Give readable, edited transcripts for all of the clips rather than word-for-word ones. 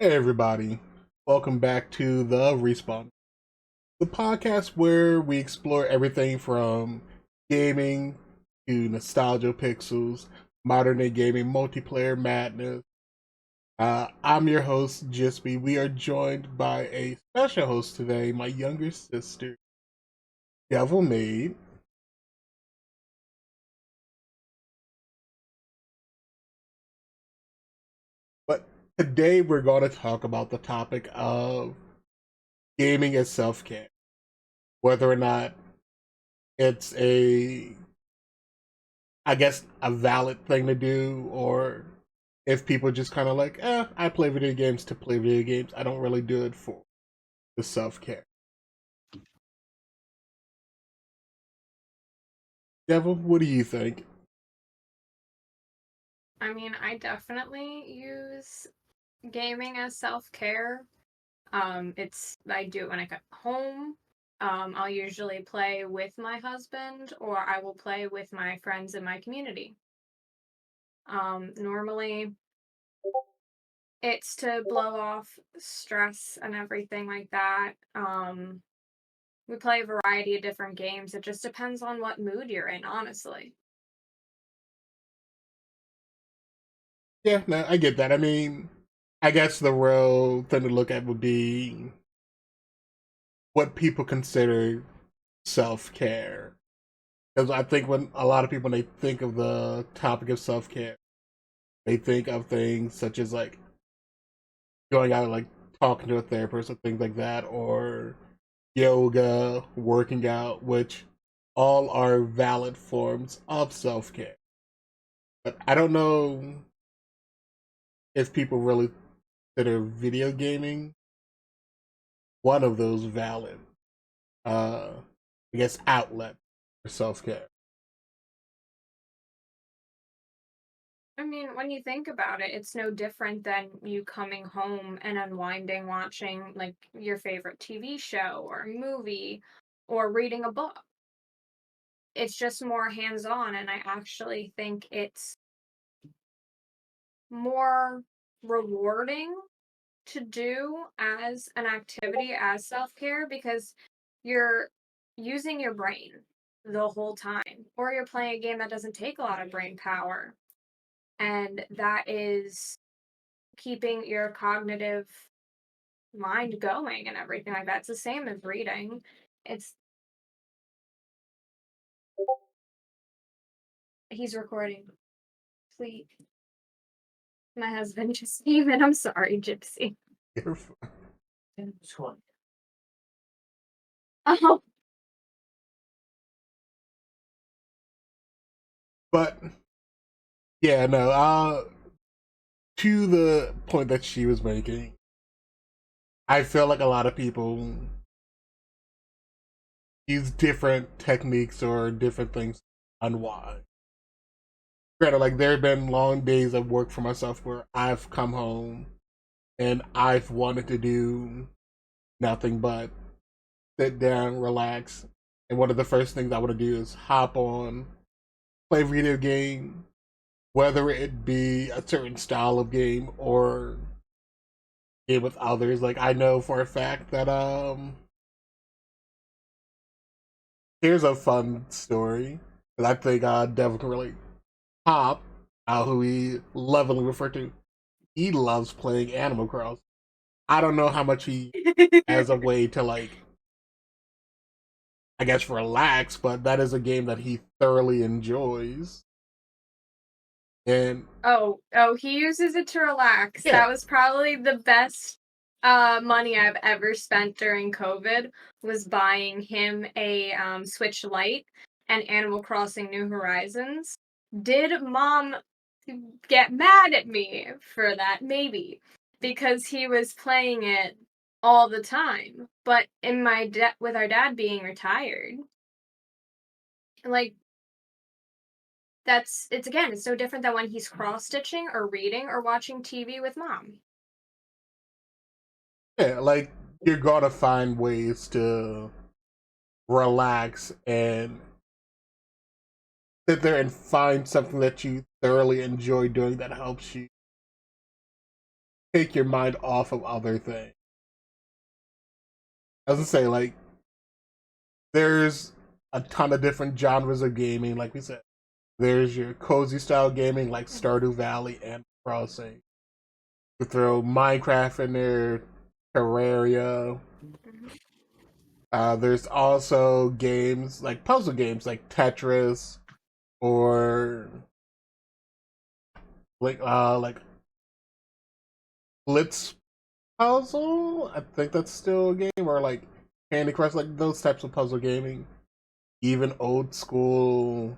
Hey everybody, welcome back to the Respawn, the podcast where we explore everything from gaming to nostalgia pixels, modern day gaming, multiplayer madness. I'm your host, Jispy. We are joined by a special host today, my younger sister, Devil Maid. But today we're going to talk about the topic of gaming as self care, whether or not it's I guess a valid thing to do, or if people just kind of like, I play video games to play video games. I don't really do it for the self care. Devil, what do you think? I mean, I definitely use gaming as self-care. I do it when I get home. I'll usually play with my husband or I will play with my friends in my community. Normally it's to blow off stress and everything like that. We play a variety of different games. It just depends on what mood you're in, honestly. Yeah, no, I get that. I mean, I guess the real thing to look at would be what people consider self care. Because I think when a lot of people, when they think of the topic of self care, they think of things such as like going out and like talking to a therapist or things like that, or yoga, working out, which all are valid forms of self care. But I don't know if people really consider video gaming one of those valid, uh, I guess, outlet for self care. I mean, when you think about it, it's no different than you coming home and unwinding, watching like your favorite TV show or movie or reading a book. It's just more hands on, and I actually think it's more rewarding to do as an activity as self care because you're using your brain the whole time, or you're playing a game that doesn't take a lot of brain power. And that is keeping your cognitive mind going and everything like that. It's the same as reading. It's He's recording. Please. My husband just came in. I'm sorry, Gypsy. Oh, But yeah, no. To the point that she was making, I feel like a lot of people use different techniques or different things to unwind. Granted, like there have been long days of work for myself where I've come home and I've wanted to do nothing but sit down, relax, and one of the first things I want to do is hop on, play a video game, whether it be a certain style of game or game with others. Like I know for a fact that here's a fun story that I think Devin can really pop out who we lovingly refer to. He loves playing Animal Crossing. I don't know how much he as a way to like I guess relax, but that is a game that he thoroughly enjoys. And oh, he uses it to relax. yeah, That was probably the best money I've ever spent during COVID was buying him a Switch Lite and Animal Crossing New Horizons. Did mom get mad at me for that? Maybe because he was playing it all the time. But with our dad being retired, like it's so different than when he's cross stitching or reading or watching TV with mom. yeah, like you're gonna find ways to relax and sit there and find something that you thoroughly enjoy doing that helps you take your mind off of other things. As I say, like there's a ton of different genres of gaming. Like we said, there's your cozy style gaming like Mhm, Stardew Valley and Crossing. You throw Minecraft in there, Terraria. mhm. There's also games like puzzle games like Tetris or like Blitz Puzzle. I think that's still a game, or like Candy Crush, like those types of puzzle gaming. Even old school,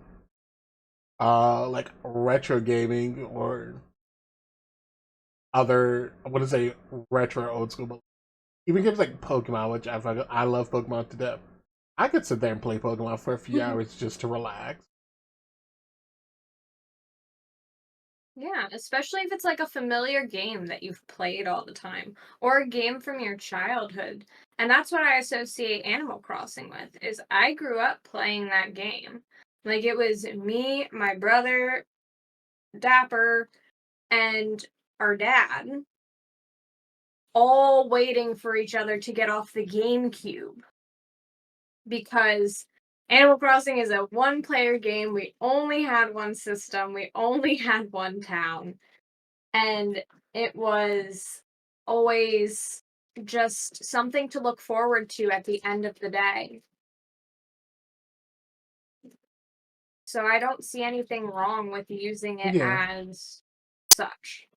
like retro gaming or other. I want to say retro old school, but even games like Pokemon, which I love Pokemon to death. I could sit there and play Pokemon for a few hours just to relax. Yeah, especially if it's like a familiar game that you've played all the time or a game from your childhood. And that's what I associate Animal Crossing with is I grew up playing that game. Like it was me, my brother, Dapper, and our dad all waiting for each other to get off the GameCube because Animal Crossing is a one player game. We only had one system, we only had one town. And it was always just something to look forward to at the end of the day. So I don't see anything wrong with using it Yeah, as such.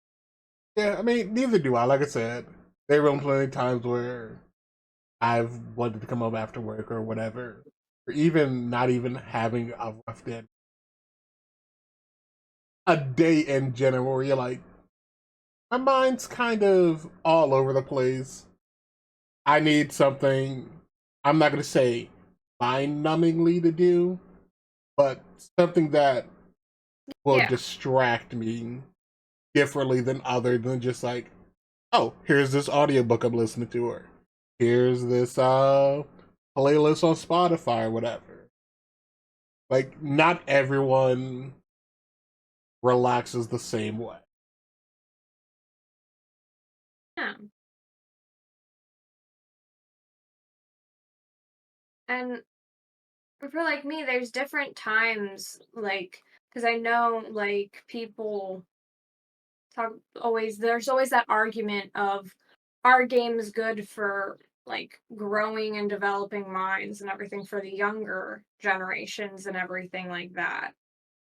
yeah. I mean, neither do I. Like I said, there were plenty of times where I've wanted to come home after work or whatever, or even not even having a rough day, a day in general where you're like, my mind's kind of all over the place. I need something, I'm not going to say mind numbingly to do, but something that will Yeah. distract me differently than other than just like, oh, here's this audiobook I'm listening to, or here's this playlist on Spotify or whatever. Like, not everyone relaxes the same way. Yeah. And for like me, there's different times, like, because I know like people talk always, there's always that argument of are games good for like growing and developing minds and everything for the younger generations and everything like that.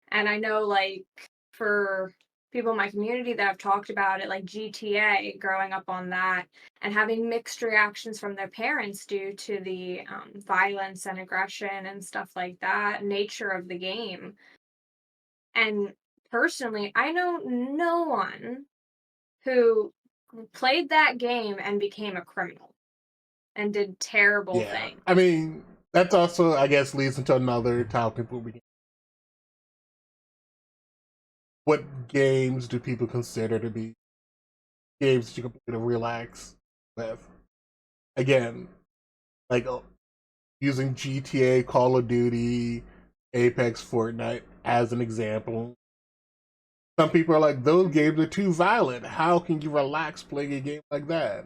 And I know like for people in my community that have talked about it, like GTA, growing up on that and having mixed reactions from their parents due to the violence and aggression and stuff like that, nature of the game. And personally, I know no one who played that game and became a criminal and did terrible Yeah. things. I mean, that's also, I guess, leads into another topic. What games do people consider to be games that you can play to relax with? Again, like using GTA, Call of Duty, Apex, Fortnite as an example. Some people are like, those games are too violent. How can you relax playing a game like that?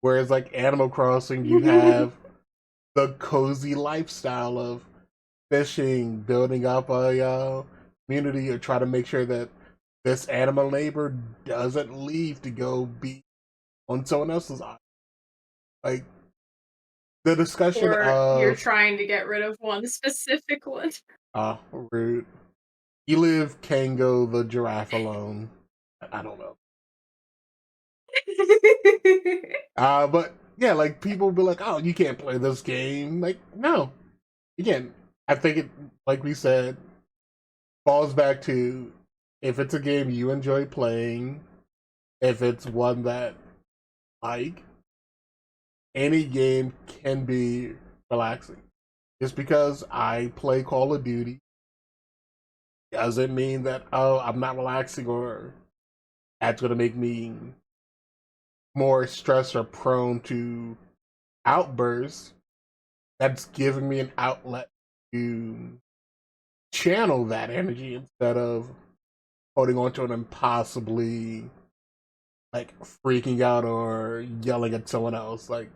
Whereas, like Animal Crossing, you have the cozy lifestyle of fishing, building up a community, or try to make sure that this animal neighbor doesn't leave to go be on someone else's island. Like the discussion Or you're of trying to get rid of one specific one. rude. You leave Kango the giraffe alone. I don't know. But yeah, like people be like, "Oh, you can't play this game." Like, no. Again, I think it, like we said, falls back to if it's a game you enjoy playing, if it's one that like any game can be relaxing. Just because I play Call of Duty doesn't mean that I'm not relaxing or that's gonna make me more stressed or prone to outbursts. That's giving me an outlet to channel that energy instead of holding on to an impossibly like freaking out or yelling at someone else. Like,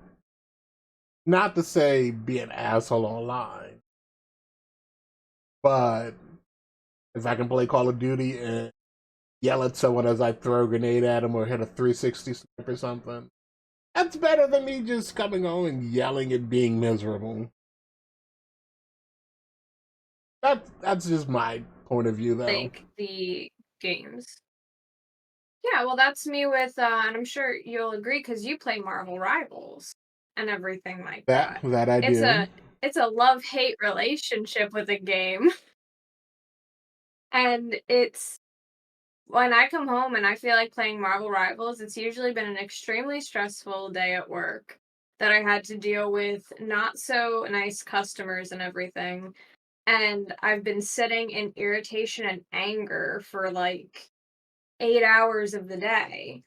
not to say be an asshole online, but if I can play Call of Duty and yell at someone as I throw a grenade at them or hit a 360 snipe or something, that's better than me just coming home and yelling and being miserable. That's just my point of view, though. Like the games. Yeah, well, that's me with, and I'm sure you'll agree because you play Marvel Rivals and everything like That that. that I It's do. a it's a love-hate relationship with a game, and it's when I come home and I feel like playing Marvel Rivals, it's usually been an extremely stressful day at work that I had to deal with not so nice customers and everything, and I've been sitting in irritation and anger for, like, 8 hours of the day.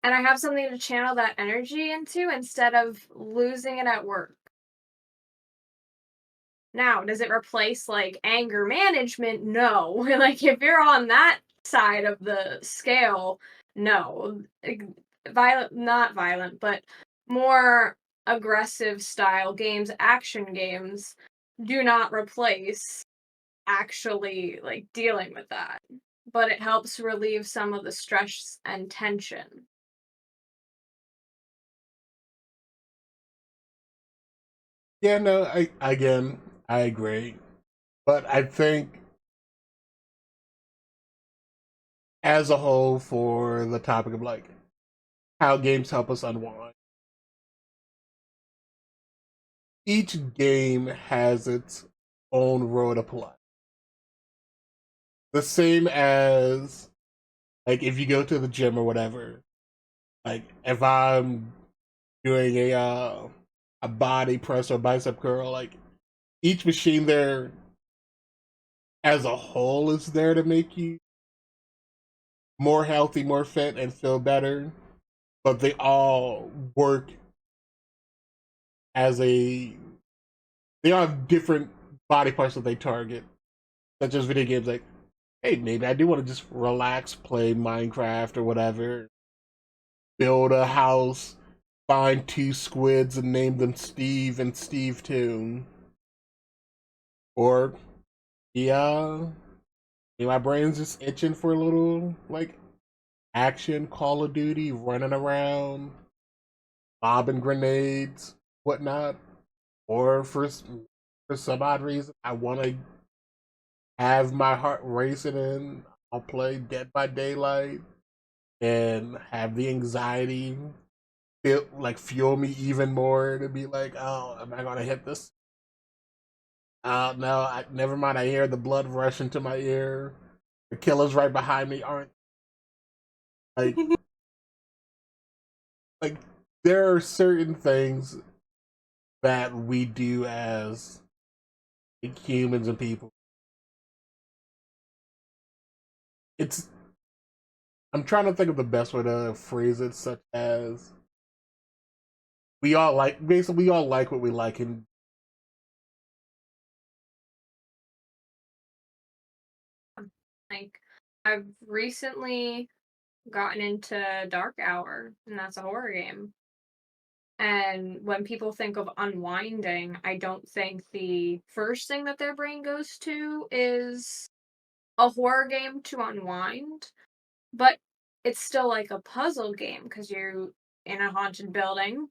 And I have something to channel that energy into instead of losing it at work. Now, does it replace like anger management? No. Like if you're on that side of the scale, no. Violent, not violent, but more aggressive style games, action games do not replace actually like dealing with that. But it helps relieve some of the stress and tension. Yeah, no, I again I agree, but I think as a whole for the topic of like how games help us unwind, each game has its own role to play. The same as like if you go to the gym or whatever, like if I'm doing a body press or bicep curl, like each machine there as a whole is there to make you more healthy, more fit, and feel better. But they all work as a they all have different body parts that they target, such as video games. Like, hey, maybe I do want to just relax, play Minecraft or whatever, build a house, find two squids and name them Steve and Steve too. Or yeah, my brain's just itching for a little like action, Call of Duty, running around, lobbing grenades, whatnot. Or for some odd reason, I want to have my heart racing and I'll play Dead by Daylight and have the anxiety fuel me even more to be like, oh, am I gonna hit this? No, never mind. I hear the blood rush into my ear. The killers right behind me aren't like like there are certain things that we do as like, humans and people. It's I'm trying to think of the best way to phrase it, such as we all like basically we all like what we like, and Like, I've recently gotten into Dark Hour, and that's a horror game. And when people think of unwinding, I don't think the first thing that their brain goes to is a horror game to unwind, but it's still like a puzzle game because you're in a haunted building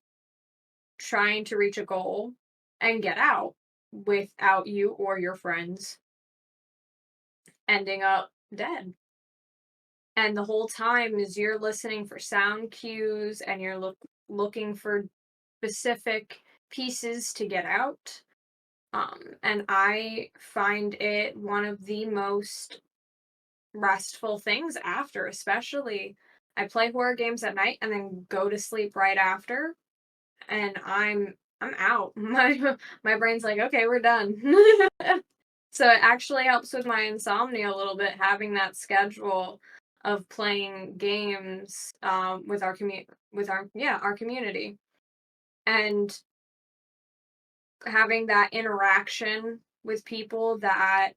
trying to reach a goal and get out without you or your friends ending up dead. And the whole time is you're listening for sound cues and you're looking for specific pieces to get out. And I find it one of the most restful things after, especially I play horror games at night and then go to sleep right after, and I'm out. My brain's like, okay, we're done. So it actually helps with my insomnia a little bit having that schedule of playing games with our community and having that interaction with people that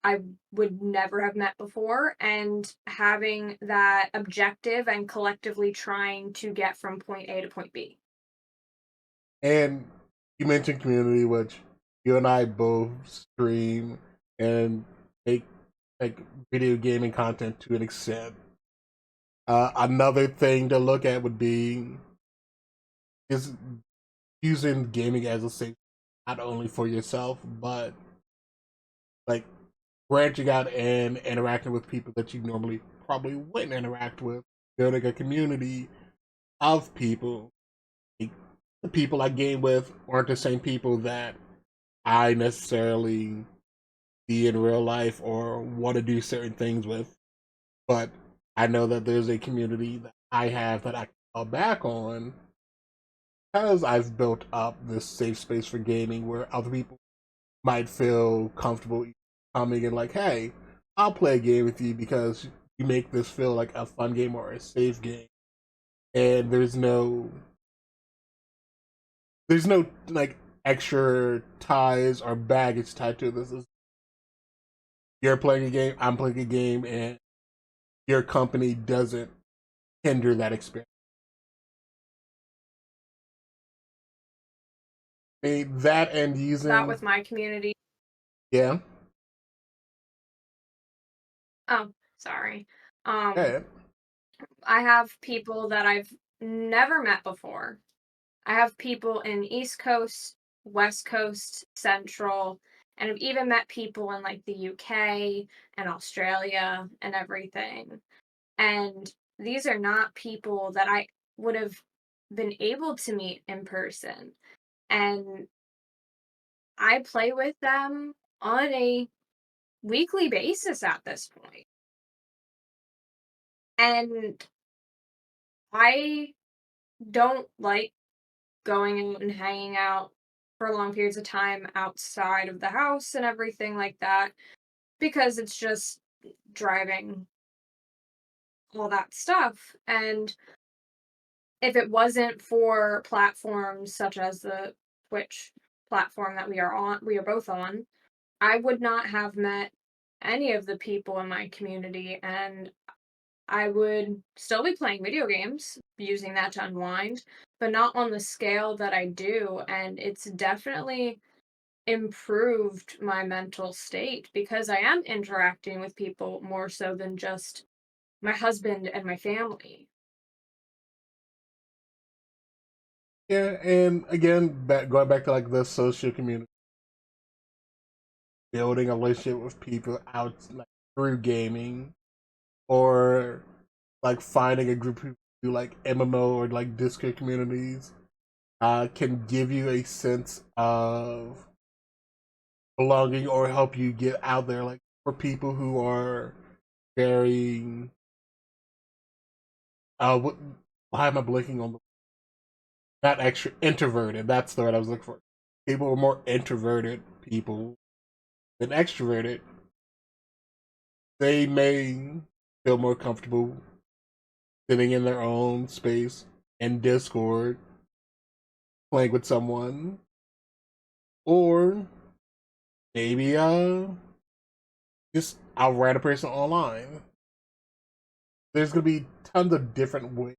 I would never have met before, and having that objective and collectively trying to get from point A to point B. And you mentioned community, which you and I both stream and make like video gaming content to an extent. Another thing to look at would be is using gaming as a safe, not only for yourself, but like branching out and interacting with people that you normally probably wouldn't interact with, building a community of people. Like, the people I game with aren't the same people that I necessarily see in real life or want to do certain things with, but I know that there's a community that I have that I can fall back on because I've built up this safe space for gaming where other people might feel comfortable coming and like, hey, I'll play a game with you because you make this feel like a fun game or a safe game. And there's no like extra ties or baggage tied to this. You're playing a game, I'm playing a game, and your company doesn't hinder that experience. I mean, that and That using, with my community. yeah, Oh, sorry. Um, yeah, I have people that I've never met before. I have people in East Coast, West Coast, Central, and I've even met people in like the UK and Australia and everything. And these are not people that I would have been able to meet in person. And I play with them on a weekly basis at this point. And I don't like going out and hanging out for long periods of time outside of the house and everything like that because it's just driving all that stuff. And if it wasn't for platforms such as the Twitch platform that we are both on, I would not have met any of the people in my community, and I would still be playing video games, using that to unwind, but not on the scale that I do. And it's definitely improved my mental state because I am interacting with people more so than just my husband and my family. yeah. And again, going back to like the social community, building a relationship with people out like through gaming, or like finding a group who do like MMO or like Discord communities, can give you a sense of belonging or help you get out there. Like for people who are very, what, why am I blinking on the, not extra introverted? That's the word I was looking for. People who are more introverted people than extroverted. They may feel more comfortable sitting in their own space in Discord, playing with someone, or maybe just outright a person online. There's gonna be tons of different ways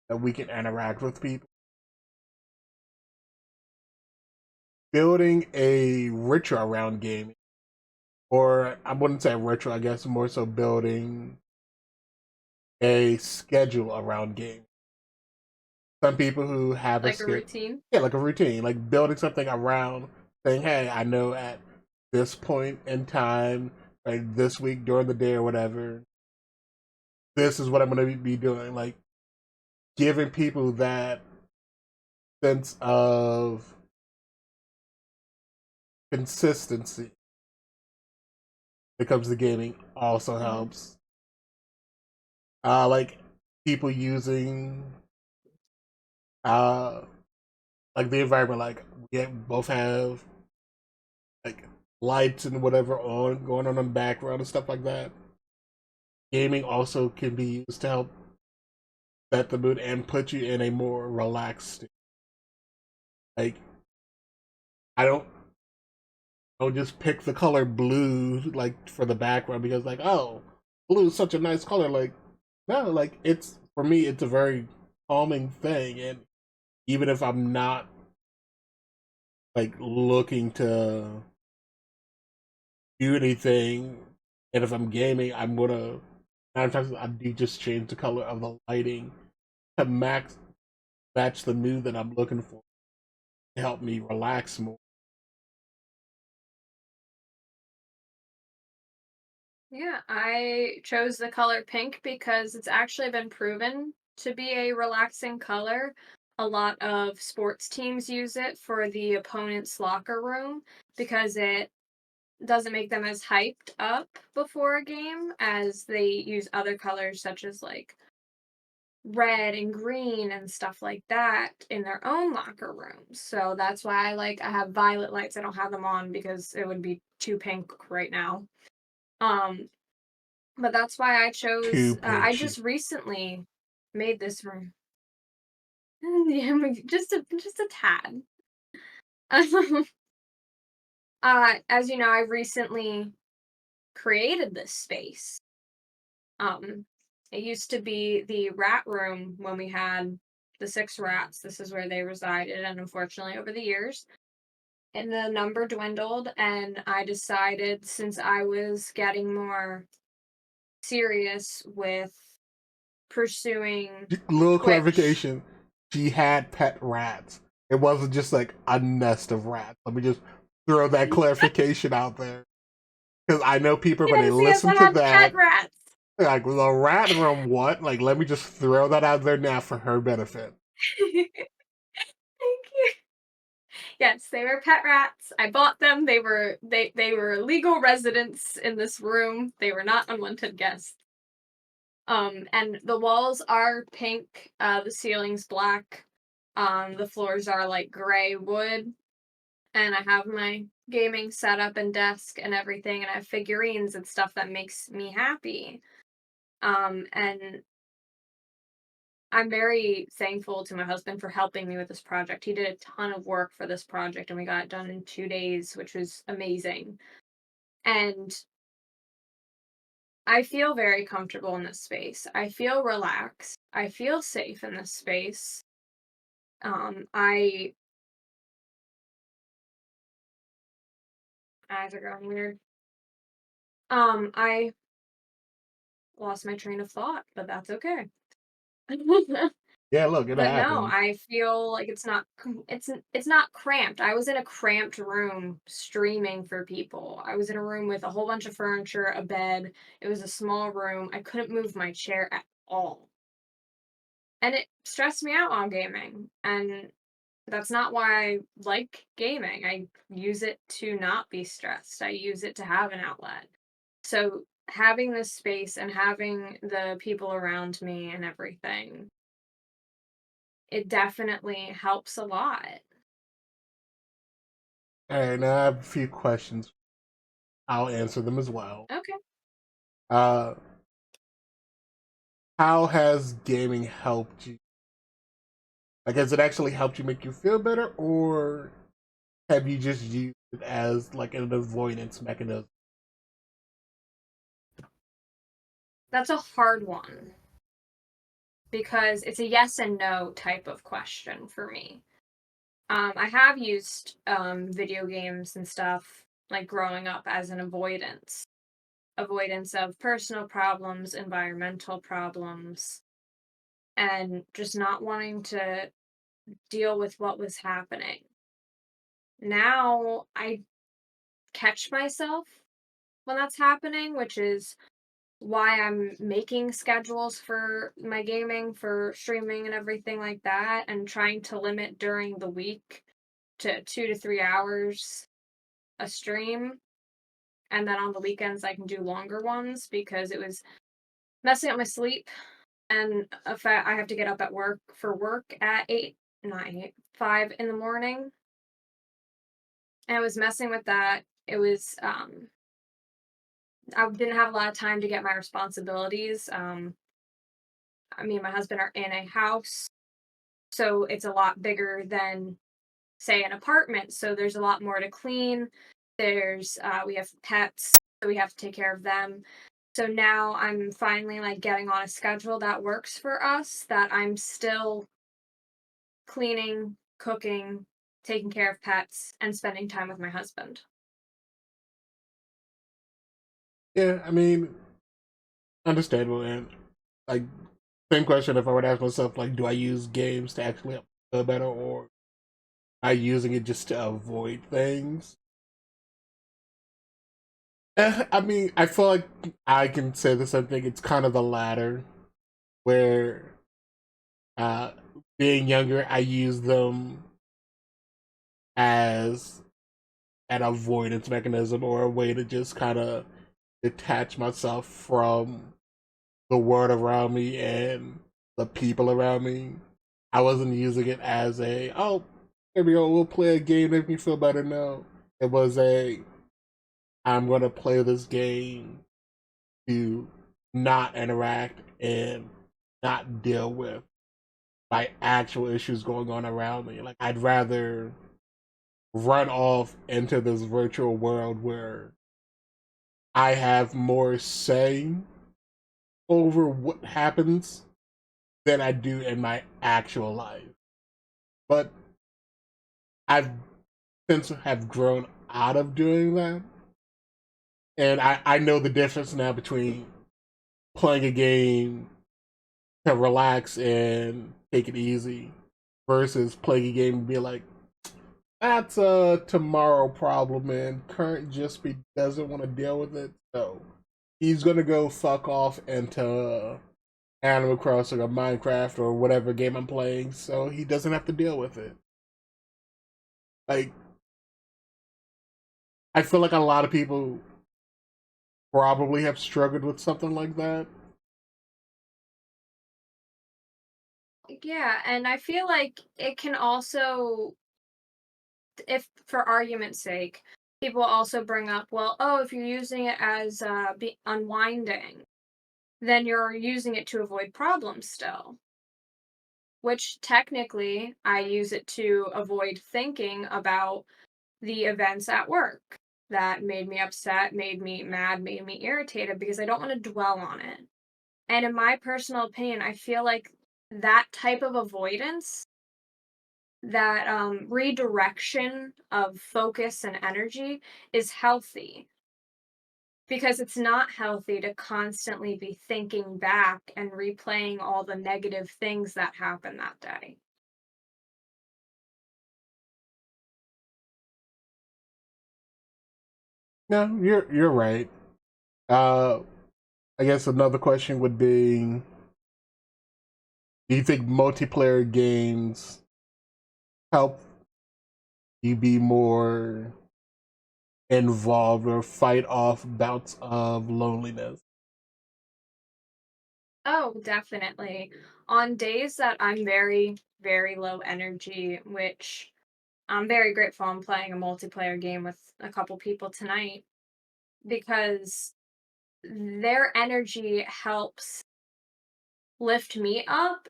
that we can interact with people. Building a ritual around gaming, or I wouldn't say ritual, I guess more so building a schedule around gaming. Some people who have a Like a schedule, routine. yeah, like a routine, like building something around saying, hey, I know at this point in time, like this week during the day or whatever, this is what I'm going to be doing. Like giving people that sense of consistency that comes to gaming also Mhm. helps. Like people using uh like the environment, like we both have like lights and whatever on going on in the background and stuff like that. Gaming also can be used to help set the mood and put you in a more relaxed state. Like I don't I'll just pick the color blue like for the background because like, oh, blue is such a nice color. Like, no, like it's for me, it's a very calming thing, and even if I'm not like looking to do anything, and if I'm gaming, I'm gonna nine times I do just change the color of the lighting to match the mood that I'm looking for to help me relax more. Yeah, I chose the color pink because it's actually been proven to be a relaxing color. A lot of sports teams use it for the opponent's locker room because it doesn't make them as hyped up before a game as they use other colors such as like red and green and stuff like that in their own locker rooms. So that's why I have violet lights. I don't have them on because it would be too pink right now. Um but that's why I Too chose pink. I just recently made this room. Yeah, just a tad. As you know, I recently created this space. Um, it used to be the rat room when we had the 6 rats. This is where they resided, and unfortunately, over the years, and the number dwindled, and I decided since I was getting more serious with pursuing Little Twitch. clarification: she had pet rats. It wasn't just like a nest of rats. Let me just throw that clarification out there because I know people when they Yes, yes, listen I to have pet that, rats. they're like the rat room. What? Like, let me just throw that out there now for her benefit. Thank you. Yes, they were pet rats. I bought them. They were legal residents in this room. They were not unwanted guests. And the walls are pink, the ceiling's black, the floors are like gray wood, and I have my gaming setup and desk and everything, and I have figurines and stuff that makes me happy. And I'm very thankful to my husband for helping me with this project. He did a ton of work for this project and we got it done in 2 days, which was amazing. And I feel very comfortable in this space. I feel relaxed. I feel safe in this space. I eyes are going weird. I lost my train of thought, but that's okay. Yeah, look, it But no, happens. I feel like it's not cramped. I was in a cramped room streaming for people. I was in a room with a whole bunch of furniture, a bed. It was a small room. I couldn't move my chair at all. And it stressed me out while gaming. And that's not why I like gaming. I use it to not be stressed. I use it to have an outlet. So having this space and having the people around me and everything, it definitely helps a lot. All right, now I have a few questions. I'll answer them as well. Okay. Uh, how has gaming helped you? Like, has it actually helped you make you feel better, or have you just used it as like an avoidance mechanism? That's a hard one because it's a yes and no type of question for me. I have used video games and stuff like growing up as an avoidance of personal problems, environmental problems, and just not wanting to deal with what was happening. Now I catch myself when that's happening, which is why I'm making schedules for my gaming, for streaming and everything like that, and trying to limit during the week to 2 to 3 hours a stream. And then on the weekends, I can do longer ones because it was messing up my sleep. And if I have to get up at work for work at 8, not 8, 5 in the morning. And it was messing with that. It was, I didn't have a lot of time to get my responsibilities. Me and my husband are in a house, so it's a lot bigger than, say, an apartment. So there's a lot more to clean. There's we have pets, so we have to take care of them. So now I'm finally like getting on a schedule that works for us, that I'm still cleaning, cooking, taking care of pets, and spending time with my husband. Yeah, I mean, understandable. And like, same question if I would ask myself, like, do I use games to actually help me feel better, or am I using it just to avoid things? I mean, I feel like I can say the same thing. It's kind of the latter, where uh, being younger, I use them as an avoidance mechanism or a way to just kind of detach myself from the world around me and the people around me. I wasn't using it as a, oh, here we go, we'll play a game, make me feel better. No, it was a, I'm gonna play this game to not interact and not deal with my actual issues going on around me. Like, I'd rather run off into this virtual world where I have more say over what happens than I do in my actual life. But I've since have grown out of doing that. And I know the difference now between playing a game to relax and take it easy versus playing a game and be like, that's a tomorrow problem and current Jispy doesn't want to deal with it. So he's gonna go fuck off into Animal Crossing or Minecraft or whatever game I'm playing, so he doesn't have to deal with it. Like, I feel like a lot of people probably have struggled with something like that. Yeah, and I feel like it can also, if for argument's sake, people also bring up, well, oh, if you're using it as unwinding, then you're using it to avoid problems still. Which technically, I use it to avoid thinking about the events at work that made me upset, made me mad, made me irritated because I don't want to dwell on it. And in my personal opinion, I feel like that type of avoidance, that redirection of focus and energy is healthy, because it's not healthy to constantly be thinking back and replaying all the negative things that happened that day. No, you're right. Uh, I guess another question would be: do you think multiplayer games help you be more involved or fight off bouts of loneliness? Oh, definitely. On days that I'm very, very low energy, which I'm very grateful I'm playing a multiplayer game with a couple people tonight, because their energy helps lift me up,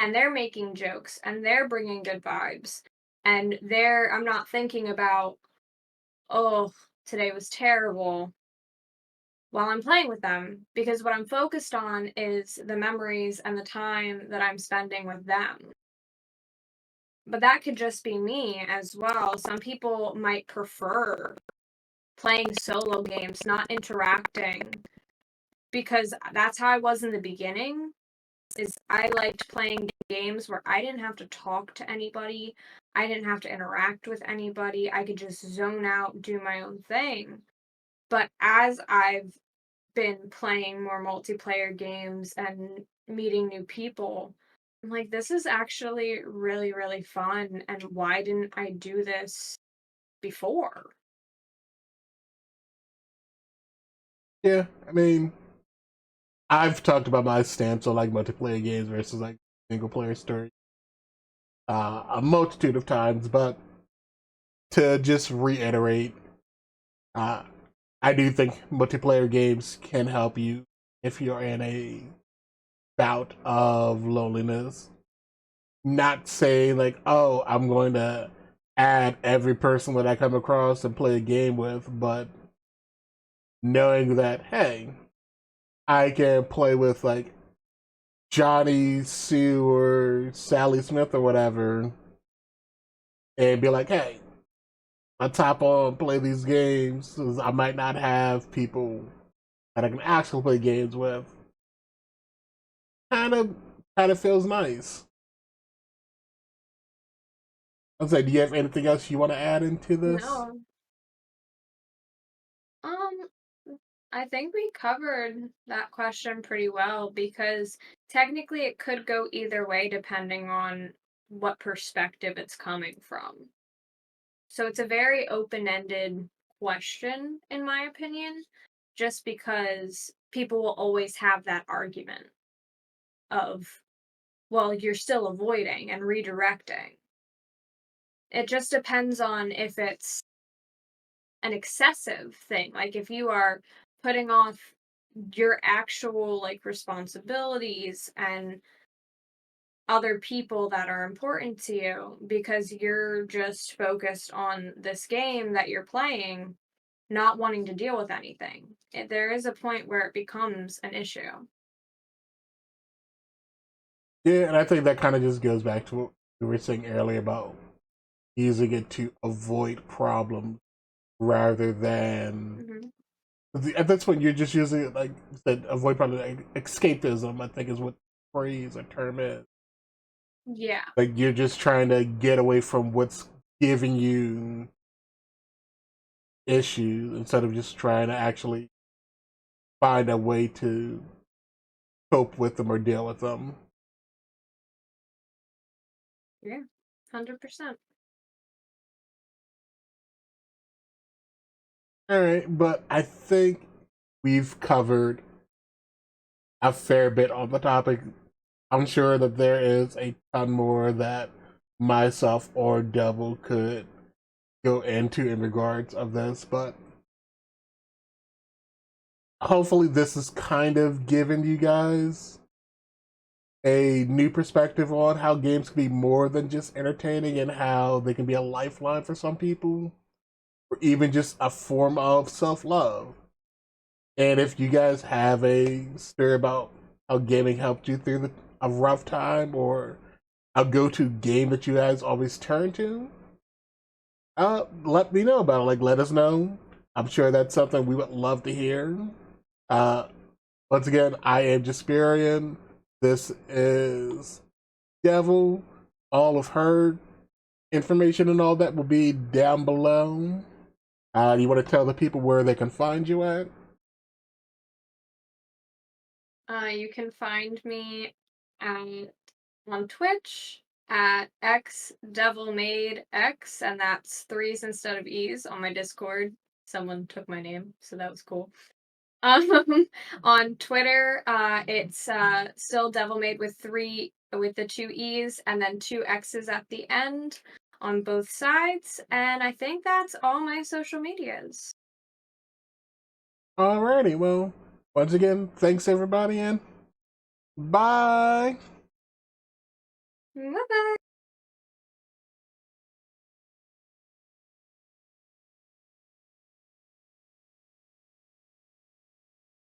and they're making jokes and they're bringing good vibes. And I'm not thinking about, oh, today was terrible while I'm playing with them, because what I'm focused on is the memories and the time that I'm spending with them. But that could just be me as well. Some people might prefer playing solo games, not interacting, because that's how I was in the beginning. Is I liked playing games where I didn't have to talk to anybody, I didn't have to interact with anybody. I could just zone out, do my own thing. But as I've been playing more multiplayer games and meeting new people, I'm like, this is actually really, really fun. And why didn't I do this before? Yeah, I mean, I've talked about my stance on like multiplayer games versus like single player story a multitude of times, but to just reiterate, uh, I do think multiplayer games can help you if you're in a bout of loneliness. Not saying like, oh, I'm going to at every person that I come across and play a game with, but knowing that, hey, I can play with like Johnny, Sue, or Sally Smith or whatever, and be like, hey, let's hop on play these games. 'Cause I might not have people that I can actually play games with. Kind of, kind of feels nice. I was like, do you have anything else you want to add into this? No. Um, I think we covered that question pretty well because technically it could go either way depending on what perspective it's coming from. So it's a very open-ended question, in my opinion, just because people will always have that argument of, well, you're still avoiding and redirecting. It just depends on if it's an excessive thing. Like if you are putting off your actual like responsibilities and other people that are important to you because you're just focused on this game that you're playing, not wanting to deal with anything. There is a point where it becomes an issue. Yeah, and I think that kind of just goes back to what we were saying earlier about using it to avoid problems rather than Hmm. at this point you're just using it like you said, avoid problem. Like, escapism, I think, is what phrase or term is. Yeah. Like you're just trying to get away from what's giving you issues instead of just trying to actually find a way to cope with them or deal with them. Yeah. 100%. All right, but I think we've covered a fair bit on the topic. I'm sure that there is a ton more that myself or Devil could go into in regards of this, but hopefully this is kind of giving you guys a new perspective on how games can be more than just entertaining and how they can be a lifeline for some people or even just a form of self-love. And if you guys have a story about how gaming helped you through a rough time or a go-to game that you guys always turn to, let me know about it. Like, let us know. I'm sure that's something we would love to hear. Uh, Once again, I am Jispyrian. This is Devil. All of her information and all that will be down below. You want to tell the people where they can find you at? You can find me at, on Twitch at X Devil Made X, and that's threes instead of E's on my Discord. Someone took my name, so that was cool. Um, on Twitter, it's still Devil Made with the two E's and then two X's at the end on both sides. And I think that's all my social medias. Alrighty, well, once again, thanks everybody and bye! Bye bye.